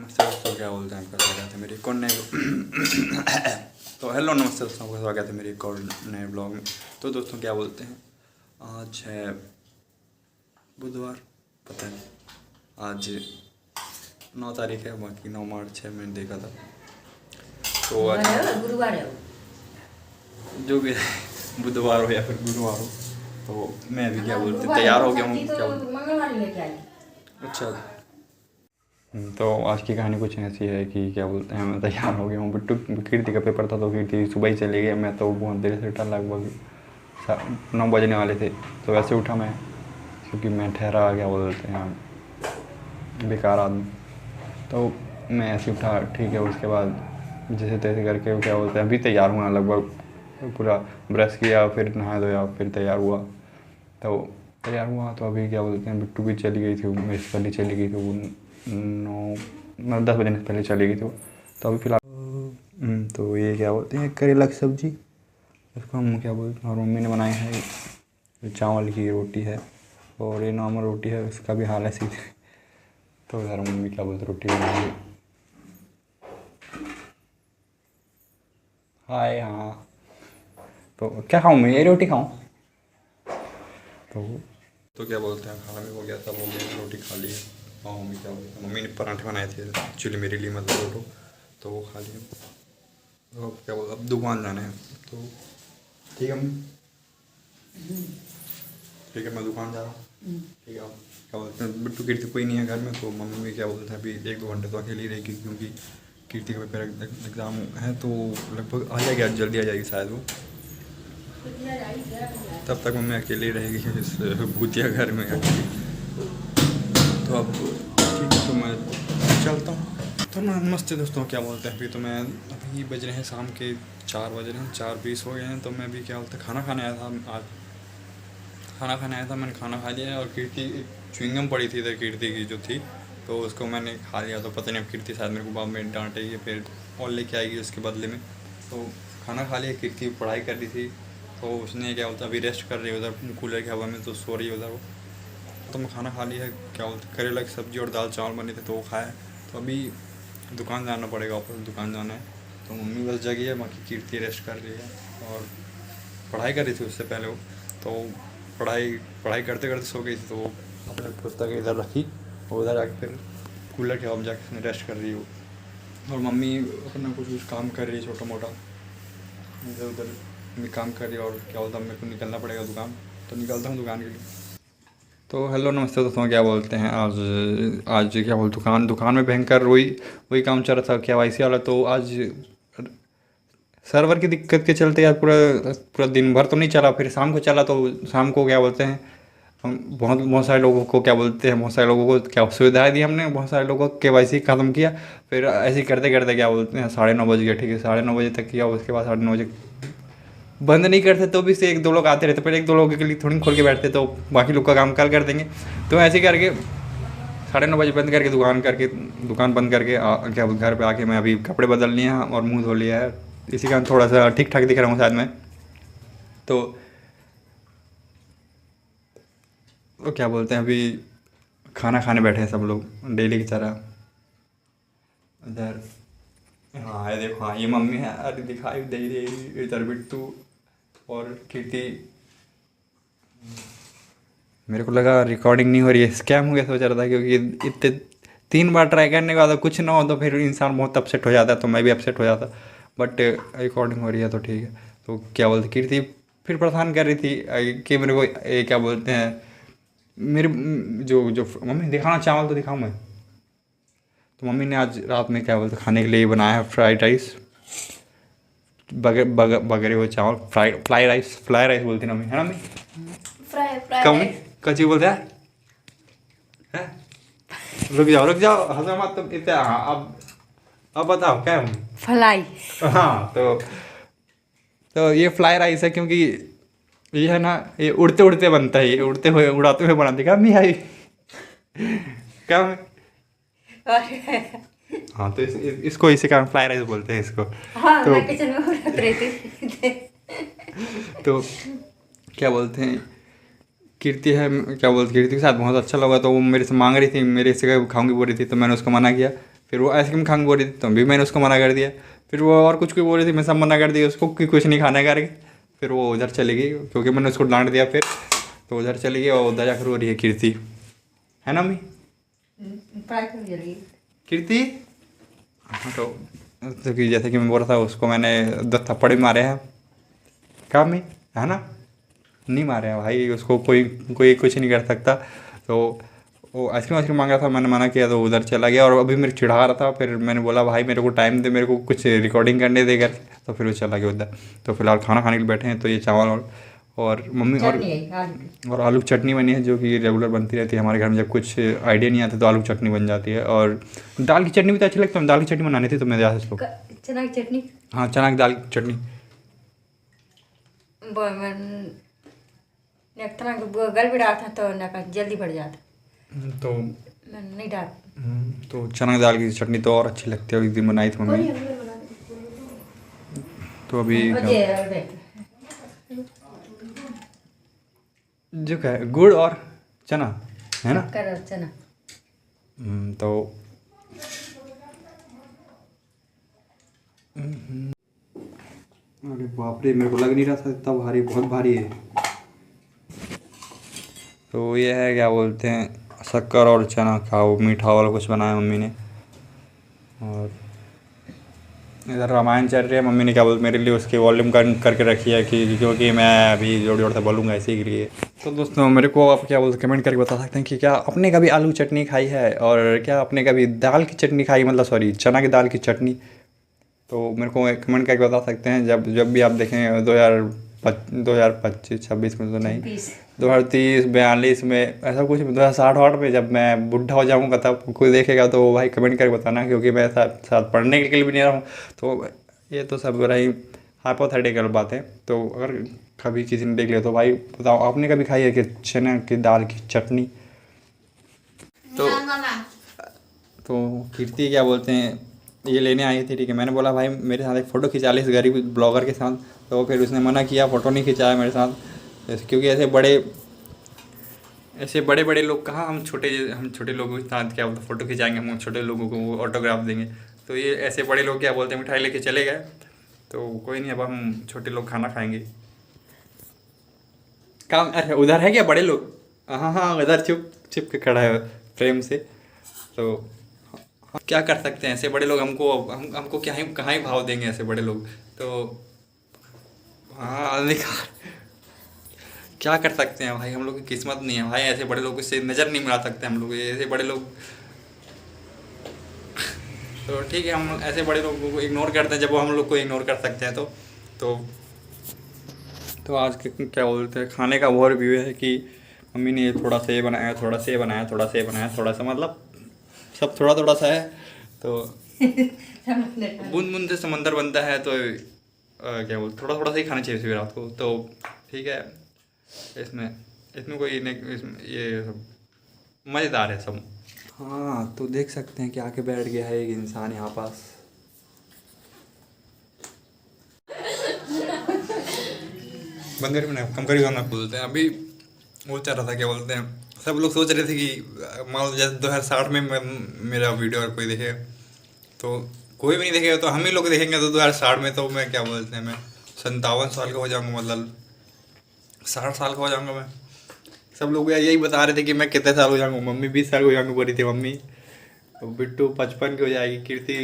नमस्ते दोस्तों, क्या बोलते हैं, आपका स्वागत है मेरे एक और नए तो हेलो नमस्ते दोस्तों, आपका स्वागत है मेरे एक और नए ब्लॉग में। तो दोस्तों क्या बोलते हैं, आज है बुधवार, पता नहीं आज 9 तारीख है, बाकी 9 मार्च है, मैंने देखा था। तो आज गुरुवार है, जो भी बुधवार हो या फिर गुरुवार हो, तो मैं अभी क्या बोलते हैं तैयार हो गया हूँ। क्या अच्छा, तो आज की कहानी कुछ ऐसी है कि क्या बोलते हैं, मैं तैयार हो गया हूँ। बिट्टू कीर्ति का पेपर था तो कीर्ति सुबह ही चली गई। मैं तो बहुत देर से उठा, लगभग 9 बजने वाले थे। तो वैसे उठा मैं, क्योंकि मैं ठहरा क्या बोलते हैं बेकार आदमी। तो मैं ऐसे उठा, ठीक है। उसके बाद जैसे तैसे करके क्या बोलते हैं अभी तैयार हुआ, लगभग पूरा ब्रश किया, फिर नहा धोया, फिर तैयार हुआ। तो तैयार हुआ तो अभी क्या बोलते हैं बिट्टू भी चली गई थी, मेरी पहले चली गई थी, वो 10 बजने से पहले चली गई थी। तो अभी फ़िलहाल तो ये क्या बोलते हैं करेला की सब्ज़ी, इसको हम क्या बोलते हैं, और मम्मी ने बनाई है चावल की रोटी है, और ये नॉर्मल रोटी है, उसका भी हाल ऐसी। तो इधर मम्मी क्या बोलते रोटी बनाई है। हाय, हाँ। तो क्या खाऊँ मैं, ये रोटी खाऊँ? तो क्या बोलते हैं खाना भी हो गया था, मम्मी ने रोटी खा ली है। और मम्मी क्या बोलते हैं, मम्मी ने पराठे बनाए थे एक्चुअली मेरे लिए, मतलब रोटो, तो वो खा लिए। तो अब क्या बोलते अब दुकान जाना है, तो ठीक है ठीक है, मैं दुकान जा रहा हूँ। ठीक है, क्या बोलते हैं बिट्टू कीर्ति कोई नहीं है घर में, तो मम्मी क्या बोलते हैं अभी 1-2 घंटे तो अकेली रहेगी, क्योंकि कीर्ति का पेपर एग्ज़ाम है, तो लगभग आ जाएगी, आज जल्दी आ जाएगी शायद वो। तब तक मम्मी अकेली रहेगी इस भूतिया घर में अकेली। तो अब ठीक है, तो मैं चलता हूँ। तो नमस्ते दोस्तों, क्या बोलते हैं अभी अभी बज रहे हैं शाम के 4 बज रहे हैं, 4:20 हो गए हैं। तो मैं भी क्या बोलते हैं खाना खाने आया था आज, मैंने खाना खा लिया है। और कीर्ति च्युइंगम पड़ी थी इधर, कीर्ति की जो थी, तो उसको मैंने खा लिया। तो पता नहीं अब कीर्ति शायद मेरे को बाद में डांटेगी, फिर और लेके आएगी उसके बदले में। तो खाना खा लिया, कीर्ति पढ़ाई कर रही थी, तो उसने क्या बोलता अभी रेस्ट कर रही है उधर कूलर की हवा में, तो सो रही है उधर वो। तो मैं खाना खा लिया है, क्या बोलते करेला की सब्ज़ी और दाल चावल बने थे, तो वो खाया। तो अभी दुकान जाना पड़ेगा, वापस दुकान जाना है। तो मम्मी बस जगी है, बाकी कीर्ति रेस्ट कर रही है और पढ़ाई कर रही थी उससे पहले वो। तो पढ़ाई करते करते सो गई थी, तो वो अपने पुस्तक इधर रखी और उधर जाके फिर कूलर की हवा में जाके रेस्ट कर रही है वो। और मम्मी अपना कुछ काम कर रही है छोटा मोटा, इधर उधर में काम कर रही है। और क्या बोलता है मेरे को निकलना पड़ेगा दुकान, तो निकलता हूँ दुकान के लिए। तो हेलो नमस्ते दोस्तों, क्या बोलते हैं आज क्या बोलते दुकान में भयंकर वही काम चल रहा था KYC वाला। तो आज सर्वर की दिक्कत के चलते यार पूरा दिन भर तो नहीं चला, फिर शाम को चला। तो शाम को क्या बोलते हैं बहुत सारे लोगों को क्या बोलते हैं, बहुत सारे लोगों को क्या सुविधाएं दी हमने, बहुत सारे लोगों को KYC ख़त्म किया। फिर ऐसे ही करते करते क्या बोलते हैं 9:30 बज गया, ठीक है, 9:30 बजे तक किया। उसके बाद 9:30 बजे बंद नहीं करते, तो भी से 1-2 लोग आते रहते, फिर 1-2 लोगों के लिए थोड़ी खोल के बैठते, तो बाकी लोग का काम कल कर देंगे। तो ऐसे करके 9:30 बजे बंद करके दुकान बंद करके क्या घर पे आके मैं अभी कपड़े बदल लिए हैं और मुंह धो लिया है। इसी कारण थोड़ा सा ठीक ठाक दिख रहा हूँ शायद मैं। तो क्या बोलते हैं अभी खाना खाने बैठे हैं सब लोग डेली की तरह इधर। हाँ ये देखो, हाँ ये मम्मी है, अरे दिखाई दे रही इधर बिट्टू और कीर्ति। मेरे को लगा रिकॉर्डिंग नहीं हो रही है, स्कैम हो गया सोच रहा था, क्योंकि इतने 3 बार ट्राई करने के बाद कुछ ना हो तो फिर इंसान बहुत अपसेट हो जाता है, तो मैं भी अपसेट हो जाता। बट रिकॉर्डिंग हो रही है तो ठीक है। तो क्या बोलते कीर्ति फिर परेशान कर रही थी कि मेरे को क्या बोलते हैं मेरे जो मम्मी दिखाना चावल तो दिखाऊँ मैं। तो मम्मी ने आज रात में क्या बोलते खाने के लिए बनाया है फ्राइड राइस, बगरे हुए चावल, फ्लाई राइस बोलती ना मम्मी, है ना मम्मी? फ्राई कच्ची बोलते हैं? रुक जाओ हंसो मत तुम इतना। हाँ अब बताओ क्या है फ्लाई। हाँ तो ये फ्लाई राइस है, क्योंकि ये है ना, ये उड़ते उड़ते बनता है, ये उड़ाते हुए बनाते क्या नहीं आई क्या हाँ, तो इसको इसी कारण फ्लाई राइस बोलते हैं इसको। हाँ, तो मैं किचन में रख रही थी। तो क्या बोलते हैं कीर्ति के साथ बहुत अच्छा लगा, तो वो मेरे से मांग रही थी, मेरे से खाऊंगी बोल रही थी, तो मैंने उसको मना किया फिर वो आइसक्रीम खाने बोल रही थी तो भी मैंने उसको मना कर दिया। फिर वो और कुछ बोल रही थी, मैं सब मना कर दिया उसको कि कुछ नहीं खाना करके। फिर वो उधर चली गई क्योंकि मैंने उसको डांट दिया। फिर तो उधर चली गई और उधर जाकर रो रही है कीर्ति, है ना मम्मी? कीर्ति हाँ तो कि जैसे कि मैं बोल रहा था उसको मैंने 10 थप्पड़ भी मारे हैं काम में, है ना? नहीं मारे हैं भाई, उसको कोई कोई कुछ नहीं कर सकता। तो वो आइसक्रीम मांग रहा था, मैंने मना किया तो उधर चला गया और अभी मेरे चिढ़ा रहा था। फिर मैंने बोला भाई मेरे को टाइम दे, मेरे को कुछ रिकॉर्डिंग करने दे करके, तो फिर वो चला गया उधर। तो फिलहाल खाना खाने के लिए बैठे हैं। तो ये चावल और मम्मी और आलू की चटनी बनी है जो कि रेगुलर बनती रहती है हमारे घर में। जब कुछ आइडिया नहीं आता तो आलू की चटनी बन जाती है। और दाल की चटनी भी तो अच्छी लगती है, दाल की चटनी बनानी थी तो मैं ज़्यादा लोग चना की चटनी। हाँ चना की दाल की चटनी गल भी डालता तो जल्दी बढ़ जाता तो मैंने नहीं डाल। तो चना की दाल की चटनी तो और अच्छी लगती है, एक दिन बनाई थी मम्मी। तो अभी जो क्या है गुड़ और चना है ना? चना तो अरे बाप रे, मेरे को लग नहीं रहा था इतना भारी, बहुत भारी है। तो ये है क्या बोलते हैं शक्कर और चना खाओ, मीठा वाला कुछ बनाया मम्मी ने। और इधर रामायण चल रही है, मम्मी ने क्या बोलते मेरे लिए उसकी वॉल्यूम करके रखी है कि क्योंकि मैं अभी जोड़ जोड़ से बोलूँगा इसी के लिए। तो दोस्तों मेरे को आप क्या बोलते कमेंट करके बता सकते हैं कि क्या आपने कभी आलू चटनी खाई है और क्या आपने कभी दाल की चटनी खाई, मतलब सॉरी चना की दाल की चटनी। तो मेरे को कमेंट करके बता सकते हैं। जब भी आप देखें 2025 26 में तो नहीं 2030 42 में ऐसा कुछ 2060 में जब मैं बुढ़ा हो जाऊंगा तब कोई देखेगा तो भाई कमेंट करके बताना, क्योंकि मैं साथ साथ पढ़ने के लिए भी नहीं रहा हूँ। तो ये तो सब रही हाइपोथेटिकल बात है। तो अगर कभी किसी ने देख लिया तो भाई बताओ आपने कभी खाई है कि चना की दाल की चटनी? तो कीर्ति क्या बोलते हैं ये लेने आई थी, ठीक है। मैंने बोला भाई मेरे साथ एक फ़ोटो खिंचा ले इस गरीब ब्लॉगर के साथ। तो फिर उसने मना किया, फ़ोटो नहीं खिंचाया मेरे साथ, क्योंकि ऐसे बड़े बड़े लोग कहाँ हम छोटे लोगों के साथ क्या बोलते फ़ोटो खिंचाएंगे, हम छोटे लोगों को ऑटोग्राफ देंगे। तो ये ऐसे बड़े लोग क्या बोलते हैं मिठाई लेके चले गए। तो कोई नहीं, अब हम छोटे लोग खाना खाएंगे। काम अरे उधर है क्या बड़े लोग? हाँ हाँ उधर छिप के खड़ा है फ्रेम से। तो क्या कर सकते हैं ऐसे बड़े लोग, हमको क्या ही कहाँ ही भाव देंगे ऐसे बड़े लोग। तो हाँ क्या कर सकते हैं भाई, हम लोग की किस्मत नहीं है भाई, ऐसे बड़े लोगों से नज़र नहीं मिला सकते हम लोग, ऐसे बड़े लोग। तो ठीक है हम ऐसे बड़े लोगों को इग्नोर करते हैं जब वो हम लोग को इग्नोर कर सकते हैं। तो आज क्या बोलते हैं खाने का वो रिव्यू है कि मम्मी ने थोड़ा सा ये बनाया, थोड़ा सा ये बनाया, थोड़ा सा ये बनाया, थोड़ा सा मतलब सब थोड़ा थोड़ा सा है। तो बूंद बूंद से समंदर बनता है। तो क्या बोलते थोड़ा थोड़ा सा ही खाना चाहिए फिर रात को। तो ठीक है इसमें कोई इसमें ये सब मज़ेदार है सब। हाँ तो देख सकते हैं कि आके बैठ गया है एक इंसान यहाँ पास। बंद करी मैंने कम करी ना बोलते हैं। अभी वो चल रहा था क्या बोलते हैं सब लोग सोच रहे थे कि मान लो जैसे 2060 में मेरा वीडियो अगर कोई देखे तो कोई भी नहीं देखेगा तो हम ही लोग देखेंगे। तो 2060 में तो मैं क्या बोलते हैं मैं 57 साल का हो जाऊँगा, मतलब 60 साल का हो जाऊँगा मैं। सब लोग यही बता रहे थे कि मैं कितने साल हो जाऊँगा। मम्मी 20 साल हो जाऊँगा बोल रही थी मम्मी। तो बिट्टू 55 की हो जाएगी, कीर्ति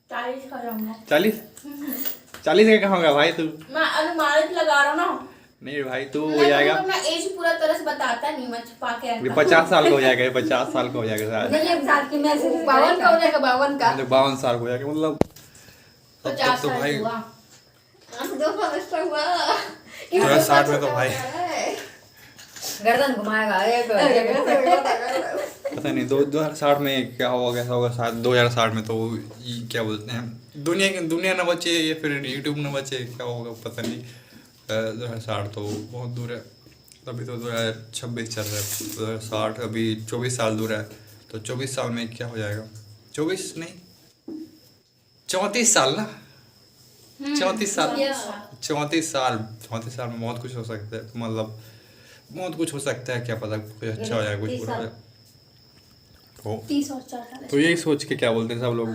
40 का जाऊंगा। 40 का कहाँ होगा भाई तू? मैं अनुमानित लगा रहा हूँ ना। नहीं भाई तू हो जाएगा। मैं एज पूरा तरह से बताता नहीं, मैं छुपा के रखता 50 साल का हो जाएगा, 50 साल का हो जाएगा शायद। नहीं एक साल की मैं 52 का हो जाएगा, 52 का। 52 साल का हो जाएगा मतलब 50 तो साल भाई हुआ। 60 में तो भाई गर्दन घुमाएगा पता नहीं 2060 में क्या होगा, कैसा होगा। शायद 2060 में तो क्या बोलते हैं दुनिया न बचे या फिर यूट्यूब न बचे, क्या होगा पता नहीं। 2060 तो बहुत दूर है, अभी तो 2026 चल रहा है। 2060 अभी 24 साल दूर है। तो 24 साल में क्या हो जाएगा? 24 नहीं 34 साल ना, 34 साल 34 साल में बहुत कुछ हो सकता है, मतलब बहुत कुछ हो सकता है, क्या पता कुछ अच्छा हो जाए कुछ बुरा हो जाए। तो 30 और 40। तो यही सोच के क्या बोलते हैं सब लोग,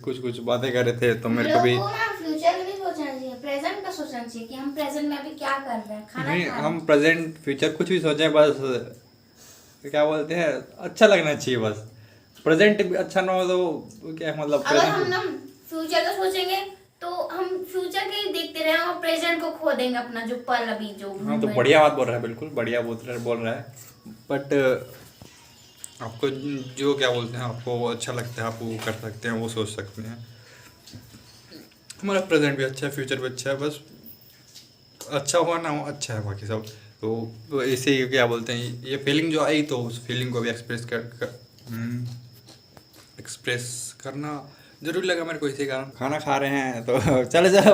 कुछ कुछ बातें कर रहे थे तो मेरे को भी फ्यूचर नहीं सोचना चाहिए, प्रेजेंट का सोचना चाहिए कि हम प्रेजेंट में अभी क्या कर रहे हैं, खाना नहीं, खा रहे हम प्रेजेंट फ्यूचर कुछ भी सोचें, बस क्या बोलते हैं अच्छा लगना चाहिए बस। प्रेजेंट भी अच्छा ना हो तो क्या मतलब अगर हम present- ना फ्यूचर का सोचेंगे तो हम फ्यूचर के ही देखते रहे और प्रेजेंट को खो देंगे अपना जो पल अभी जो हाँ तो बढ़िया बात बोल रहा है, बिल्कुल बढ़िया बोल रहा है। बट आपको जो क्या बोलते हैं आपको वो अच्छा लगता है आप वो कर सकते हैं, वो सोच सकते हैं। हमारा प्रेजेंट भी अच्छा है, फ्यूचर भी अच्छा है, बस अच्छा हुआ ना हो अच्छा है, बाकी सब तो ऐसे ही क्या बोलते हैं ये फीलिंग जो आई तो उस फीलिंग को भी एक्सप्रेस करना जरूरी लगा मेरे को। इसी कारण खाना खा रहे हैं तो चले चले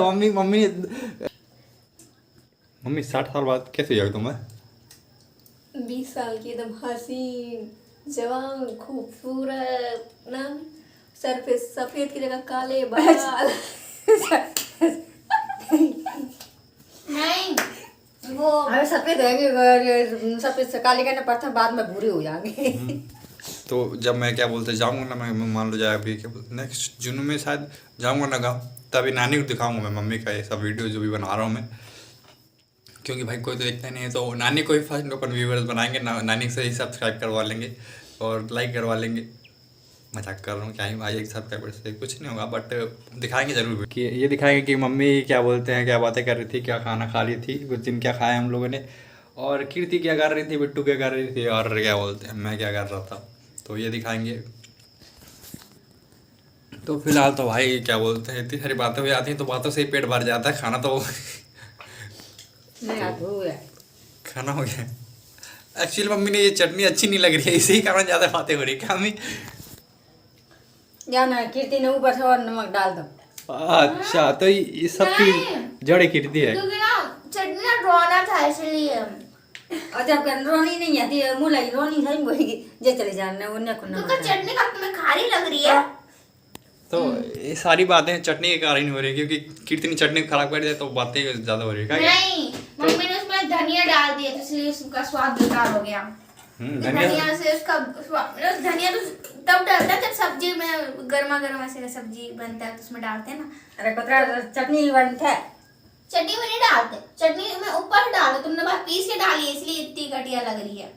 मम्मी 60 साल बाद कैसे जाओगे तुम्हें? 20 साल की एकदम हसीन जवान खूबसूरत ना, सर पे सफेद की जगह काले बाल। नहीं वो अरे सफेद होंगे, सफेद से काले करना पड़ता है, बाद में भूरे हो जाएंगे। तो जब मैं क्या बोलते जाऊँगा ना, मैं मान लो जाए अभी क्या बोलते नेक्स्ट जून में शायद जाऊँगा ना गाँव, तभी नानी को दिखाऊंगा मैं मम्मी का ये सब वीडियो जो भी बना रहा हूँ मैं, क्योंकि भाई कोई तो देखता नहीं है तो नानी को ही फर्स्ट अपन व्यूवर्स बनाएंगे नानी से ही सब्सक्राइब करवा लेंगे और लाइक करवा लेंगे। मजाक कर रहा हूँ, क्या ही भाई एक सब्सक्राइबर से कुछ नहीं होगा, बट दिखाएंगे जरूर कि ये दिखाएंगे कि मम्मी क्या बोलते हैं क्या बातें कर रही थी, क्या खाना खा रही थी, कुछ दिन क्या खाया हम लोगों ने, और कीर्ति क्या कर रही थी, बिट्टू क्या कर रही थी, और क्या बोलते हैं मैं क्या कर रहा था, तो ये दिखाएंगे। तो फिलहाल तो भाई क्या बोलते हैं इतनी सारी बातें हो जाती हैं तो बातों से ही पेट भर जाता है, खाना तो नहीं आज हो गया। खाना हो गया। एक्चुअली मम्मी ने ये चटनी अच्छी नहीं लग रही है, इसी कारण ज़्यादा बातें हो रही है क्या मम्मी? या ना कीर्ति ने ऊपर से और नमक डाल दो। अच्छा तो ये सब की जड़ कीर्ति है। क्योंकि ना चटनी ना रोना था इसलिए। और जब रोनी नहीं आती मुँह लगी रोनी सही बोलेगी जे चले जाना उन्हें को क्योंकि नमक चटनी का तुम्हें खारी लग रही है। तो ये सारी बातें चटनी के कारण ही हो रही है, क्योंकि कीर्ति ने चटनी खराब कर दिया तो बातें ज़्यादा हो रही है क्या? नहीं मम्मी ने उसमें धनिया डाल दिया तो इसलिए उसका स्वाद बेकार हो गया। धनिया से उसका धनिया तो तब डालता है जब सब्जी में गर्मा गर्म ऐसे सब्जी बनता है तो उसमें डालते हैं ना। अरे कुतरा चटनी बनता है। चटनी में नहीं डालते, चटनी में ऊपर डालो, तुमने बस पीस के डाली है इसलिए इतनी घटिया लग रही है।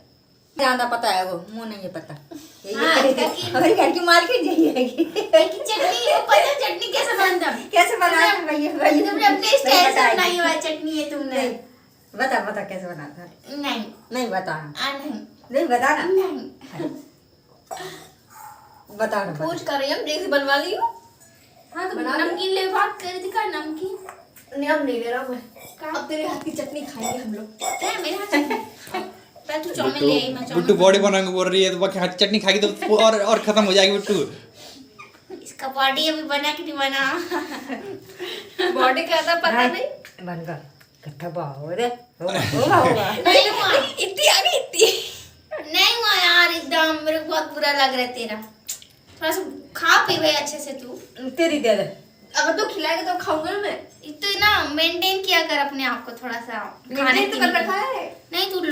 ज्यादा पता है वो मुँह नहीं पता। हाँ, हमारी घर की मार्केट यही है कि चटनी ऊपर से चटनी कैसे बनता है? कैसे बनाया भैया तुमने अपने स्टाइल से बनाई हुआ चटनी है तुमने। बता बता कैसे बनाता है? नहीं नहीं बता नहीं नहीं बता ना नहीं बता ना पूछ कर रही हूँ जैसे बनवा ली हूँ। हाँ तो नमकीन ले बात कर रही थी का नमकीन नाम नहीं ले रहा मैं, अब तेरे हाथ की चटनी खाएंगे हम लोग। क्या है मेरे हाथ चटनी? पहले तू चाउमीन ले आई, मैं बिट्टू चाउमीन बॉडी बनाने बोल रही है तो बाकी हाथ चटनी खाएगी तो और खत्म हो जाएगी बिट्टू। इसका बॉडी अभी बना कि नहीं बना? बॉडी का था पता नहीं। बन गया कट्ठा बाहो रे होगा नहीं हुआ, इतनी आ गई इतनी। नहीं हुआ यार, एकदम मेरे को बहुत बुरा लग रहा है तेरा। थोड़ा सा खा पी भाई अच्छे से तू। तेरी दे दे। अगर तू खिलाएगा तो खाऊंगा मैं। तो ना मेंटेन किया कर अपने आप को थोड़ा सा खाने मैंने तो पीने कर की। रखा है। नहीं तू